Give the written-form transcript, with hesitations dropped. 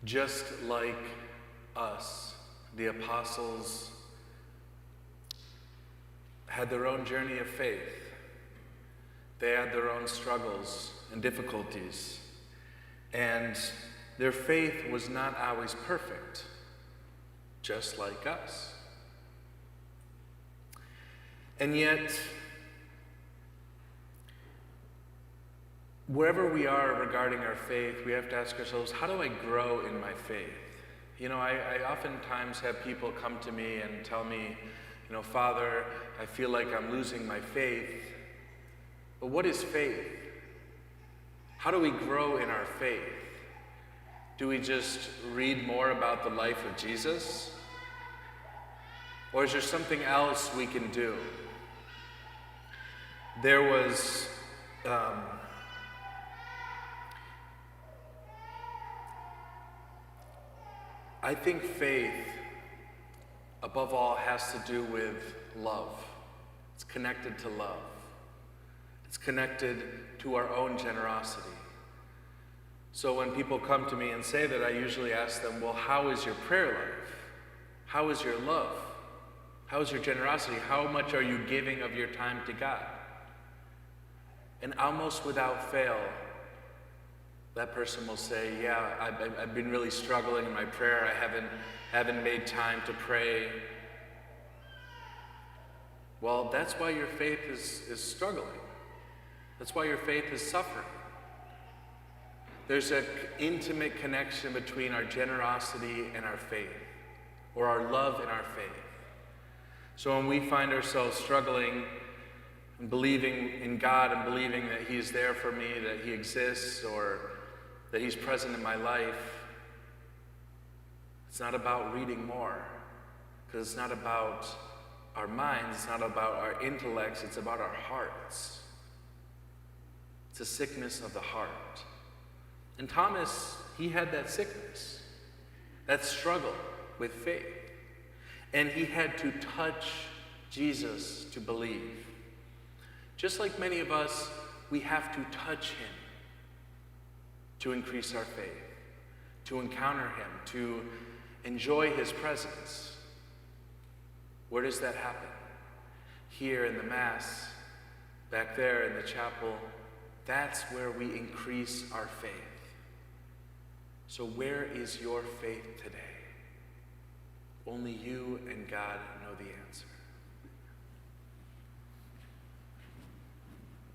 Just like us, the apostles had their own journey of faith. They had their own struggles and difficulties. And their faith was not always perfect, just like us. And yet, wherever we are regarding our faith, we have to ask ourselves, how do I grow in my faith? You know, I oftentimes have people come to me and tell me, Father, I feel like I'm losing my faith. But what is faith? How do we grow in our faith? Do we just read more about the life of Jesus? Or is there something else we can do? There was I think faith, above all, has to do with love. It's connected to love. It's connected to our own generosity. So when people come to me and say that, I usually ask them, well, how is your prayer life? How is your love? How is your generosity? How much are you giving of your time to God? And almost without fail, that person will say, yeah, I've been really struggling in my prayer. I haven't made time to pray. Well, that's why your faith is struggling. That's why your faith is suffering. There's an intimate connection between our generosity and our faith, or our love and our faith. So when we find ourselves struggling and believing in God and believing that He is there for me, that He exists, or that He's present in my life, it's not about reading more, because it's not about our minds, it's not about our intellects, it's about our hearts. It's a sickness of the heart. And Thomas, he had that sickness, that struggle with faith. And he had to touch Jesus to believe. Just like many of us, we have to touch Him to increase our faith, to encounter Him, to enjoy His presence. Where does that happen? Here in the Mass, back there in the chapel, that's where we increase our faith. So where is your faith today? Only you and God know the answer.